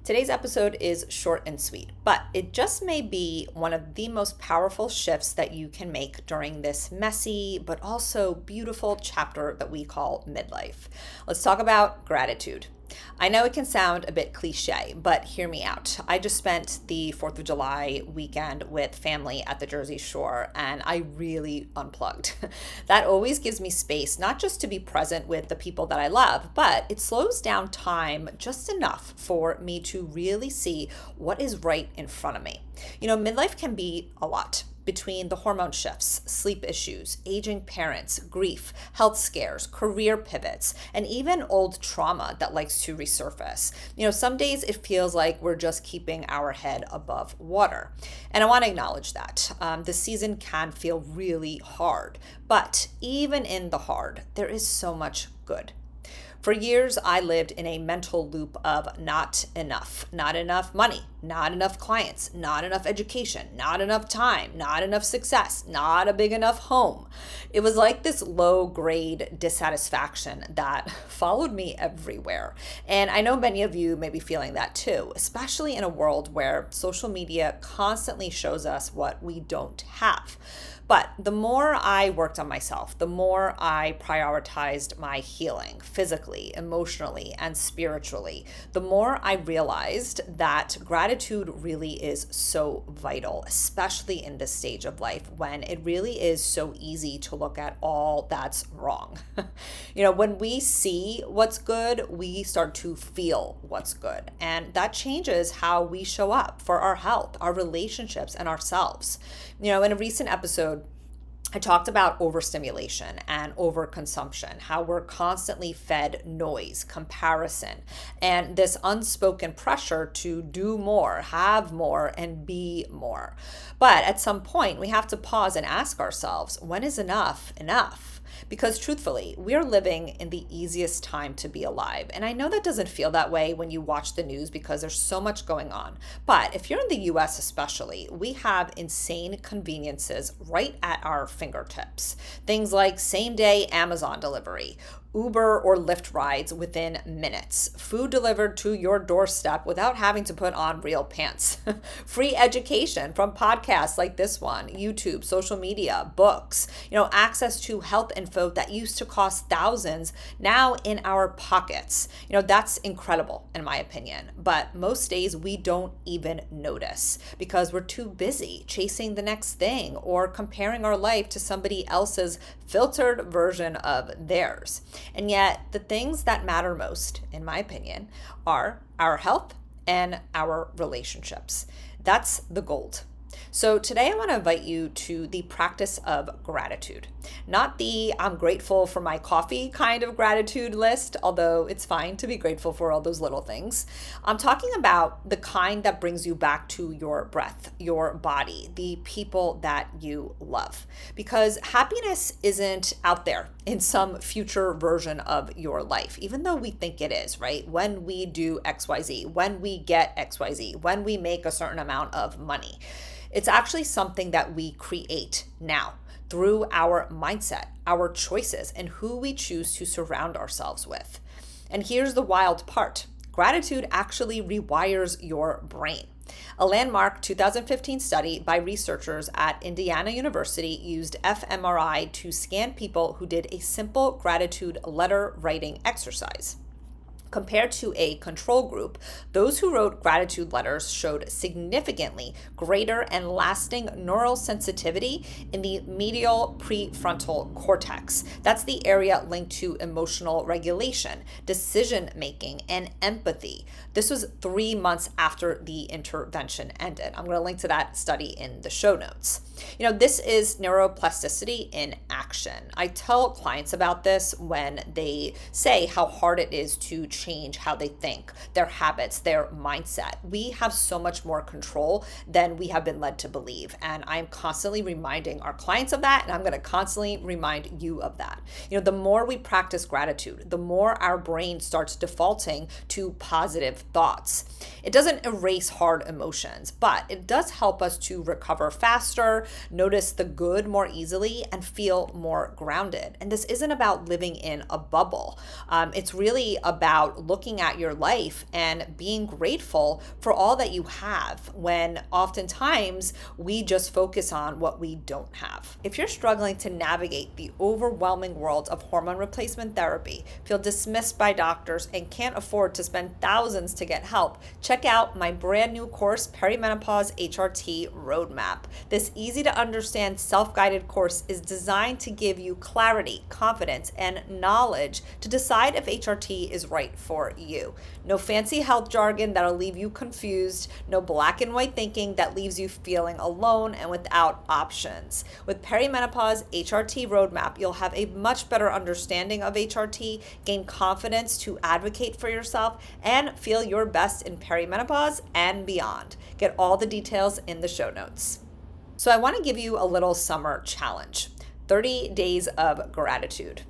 Today's episode is short and sweet, but it just may be one of the most powerful shifts that you can make during this messy but also beautiful chapter that we call midlife. Let's talk about gratitude. I know it can sound a bit cliche, but hear me out. I just spent the 4th of July weekend with family at the Jersey Shore, and I really unplugged. That always gives me space, not just to be present with the people that I love, but it slows down time just enough for me to really see what is right in front of me. Midlife can be a lot. Between the hormone shifts, sleep issues, aging parents, grief, health scares, career pivots, and even old trauma that likes to resurface. Some days it feels like we're just keeping our head above water. And I want to acknowledge that. This season can feel really hard, but even in the hard, there is so much good. For years, I lived in a mental loop of not enough money, not enough clients, not enough education, not enough time, not enough success, not a big enough home. It was like this low grade dissatisfaction that followed me everywhere. And I know many of you may be feeling that too, especially in a world where social media constantly shows us what we don't have. But the more I worked on myself, the more I prioritized my healing physically, emotionally, and spiritually, the more I realized that gratitude really is so vital, especially in this stage of life when it really is so easy to look at all that's wrong. When we see what's good, we start to feel what's good. And that changes how we show up for our health, our relationships, and ourselves. In a recent episode, I talked about overstimulation and overconsumption, how we're constantly fed noise, comparison, and this unspoken pressure to do more, have more, and be more. But at some point, we have to pause and ask ourselves, when is enough enough? Because truthfully, we're living in the easiest time to be alive. And I know that doesn't feel that way when you watch the news because there's so much going on. But if you're in the US especially, we have insane conveniences right at our fingertips. Things like same-day Amazon delivery, Uber or Lyft rides within minutes, food delivered to your doorstep without having to put on real pants, free education from podcasts like this one, YouTube, social media, books, access to health info that used to cost thousands now in our pockets. That's incredible in my opinion, but most days we don't even notice because we're too busy chasing the next thing or comparing our life to somebody else's filtered version of theirs. And yet, the things that matter most, in my opinion, are our health and our relationships. That's the gold. So today I want to invite you to the practice of gratitude. Not the I'm grateful for my coffee kind of gratitude list, although it's fine to be grateful for all those little things. I'm talking about the kind that brings you back to your breath, your body, the people that you love. Because happiness isn't out there in some future version of your life, even though we think it is, right? When we do XYZ, when we get XYZ, when we make a certain amount of money. It's actually something that we create now through our mindset, our choices, and who we choose to surround ourselves with. And here's the wild part. Gratitude actually rewires your brain. A landmark 2015 study by researchers at Indiana University used fMRI to scan people who did a simple gratitude letter writing exercise. Compared to a control group, those who wrote gratitude letters showed significantly greater and lasting neural sensitivity in the medial prefrontal cortex. That's the area linked to emotional regulation, decision making, and empathy. This was 3 months after the intervention ended. I'm going to link to that study in the show notes. This is neuroplasticity in action. I tell clients about this when they say how hard it is to change how they think, their habits, their mindset. We have so much more control than we have been led to believe. And I'm constantly reminding our clients of that. And I'm going to constantly remind you of that. The more we practice gratitude, the more our brain starts defaulting to positive thoughts. It doesn't erase hard emotions, but it does help us to recover faster, notice the good more easily, and feel more grounded. And this isn't about living in a bubble. It's really about looking at your life and being grateful for all that you have, when oftentimes we just focus on what we don't have. If you're struggling to navigate the overwhelming world of hormone replacement therapy, feel dismissed by doctors, and can't afford to spend thousands to get help, check out my brand new course, Perimenopause HRT Roadmap. This easy to understand self-guided course is designed to give you clarity, confidence, and knowledge to decide if HRT is right for you. No fancy health jargon that'll leave you confused, no black and white thinking that leaves you feeling alone and without options. With Perimenopause HRT Roadmap, you'll have a much better understanding of HRT, gain confidence to advocate for yourself, and feel your best in perimenopause and beyond. Get all the details in the show notes. So I want to give you a little summer challenge. 30 days of gratitude.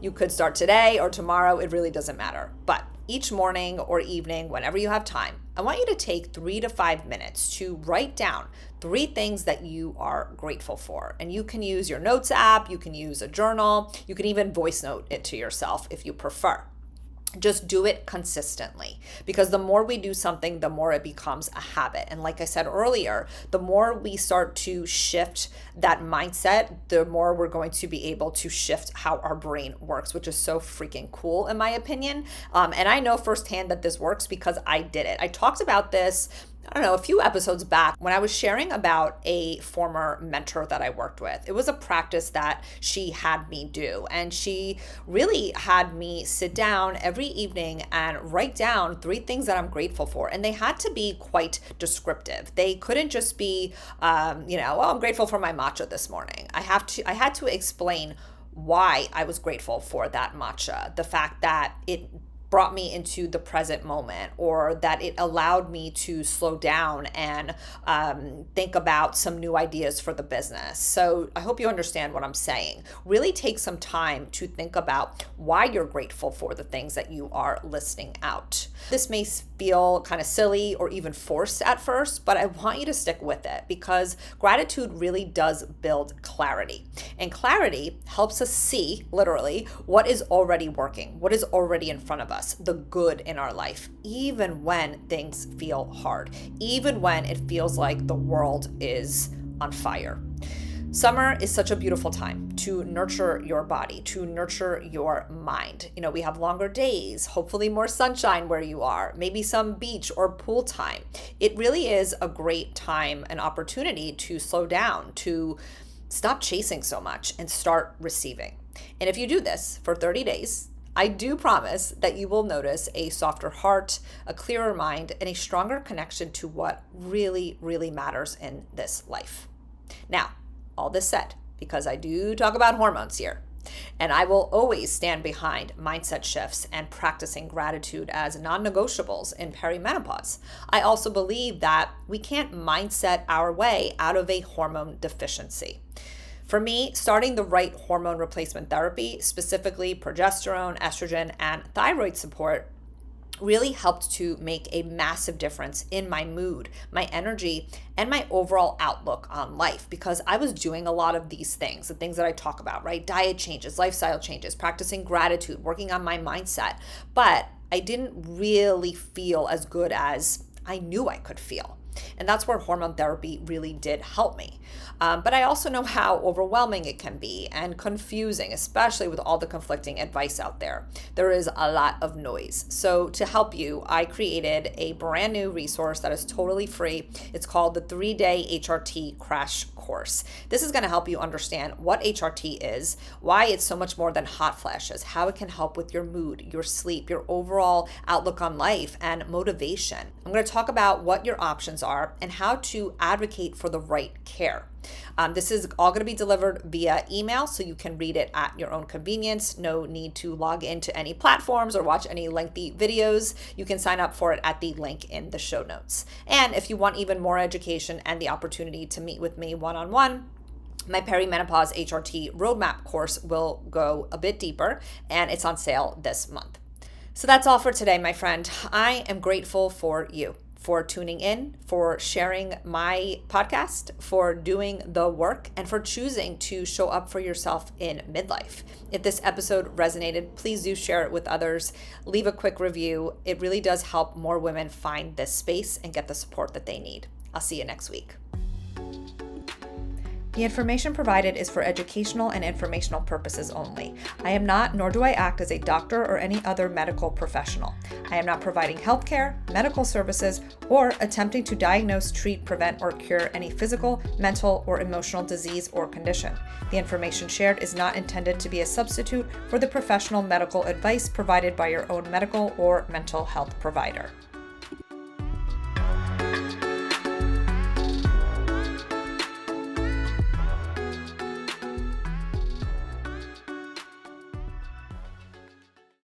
You could start today or tomorrow, it really doesn't matter. But each morning or evening, whenever you have time, I want you to take 3 to 5 minutes to write down 3 things that you are grateful for. And you can use your notes app, you can use a journal, you can even voice note it to yourself if you prefer. Just do it consistently, because the more we do something, the more it becomes a habit. And like I said earlier, the more we start to shift that mindset, the more we're going to be able to shift how our brain works, which is so freaking cool in my opinion. And I know firsthand that this works because I did it. I talked about this, I don't know, a few episodes back when I was sharing about a former mentor that I worked with. It was a practice that she had me do, and she really had me sit down every evening and write down 3 things that I'm grateful for. And they had to be quite descriptive. They couldn't just be, well, I'm grateful for my matcha this morning. I had to explain why I was grateful for that matcha, the fact that it brought me into the present moment, or that it allowed me to slow down and think about some new ideas for the business. So I hope you understand what I'm saying. Really take some time to think about why you're grateful for the things that you are listing out. This may feel kind of silly or even forced at first, but I want you to stick with it, because gratitude really does build clarity. And clarity helps us see, literally, what is already working, what is already in front of us, the good in our life, even when things feel hard, even when it feels like the world is on fire. Summer is such a beautiful time to nurture your body, to nurture your mind. We have longer days, hopefully more sunshine where you are, maybe some beach or pool time. It really is a great time, an opportunity to slow down, to stop chasing so much and start receiving. And if you do this for 30 days, I do promise that you will notice a softer heart, a clearer mind, and a stronger connection to what really, really matters in this life. Now, all this said, because I do talk about hormones here, and I will always stand behind mindset shifts and practicing gratitude as non-negotiables in perimenopause, I also believe that we can't mindset our way out of a hormone deficiency. For me, starting the right hormone replacement therapy, specifically progesterone, estrogen, and thyroid support, really helped to make a massive difference in my mood, my energy, and my overall outlook on life, because I was doing a lot of these things, the things that I talk about, right? Diet changes, lifestyle changes, practicing gratitude, working on my mindset, but I didn't really feel as good as I knew I could feel. And that's where hormone therapy really did help me. But I also know how overwhelming it can be and confusing, especially with all the conflicting advice out there. There is a lot of noise. So to help you, I created a brand new resource that is totally free. It's called the 3-Day HRT Crash Course. This is going to help you understand what HRT is, why it's so much more than hot flashes, how it can help with your mood, your sleep, your overall outlook on life, and motivation. I'm going to talk about what your options are and how to advocate for the right care. This is all going to be delivered via email, so you can read it at your own convenience. No need to log into any platforms or watch any lengthy videos. You can sign up for it at the link in the show notes. And if you want even more education and the opportunity to meet with me one-on-one, my Perimenopause HRT Roadmap course will go a bit deeper, and it's on sale this month. So that's all for today, my friend. I am grateful for you, for tuning in, for sharing my podcast, for doing the work, and for choosing to show up for yourself in midlife. If this episode resonated, please do share it with others. Leave a quick review. It really does help more women find this space and get the support that they need. I'll see you next week. The information provided is for educational and informational purposes only. I am not, nor do I act as a doctor or any other medical professional. I am not providing healthcare, medical services, or attempting to diagnose, treat, prevent, or cure any physical, mental, or emotional disease or condition. The information shared is not intended to be a substitute for the professional medical advice provided by your own medical or mental health provider.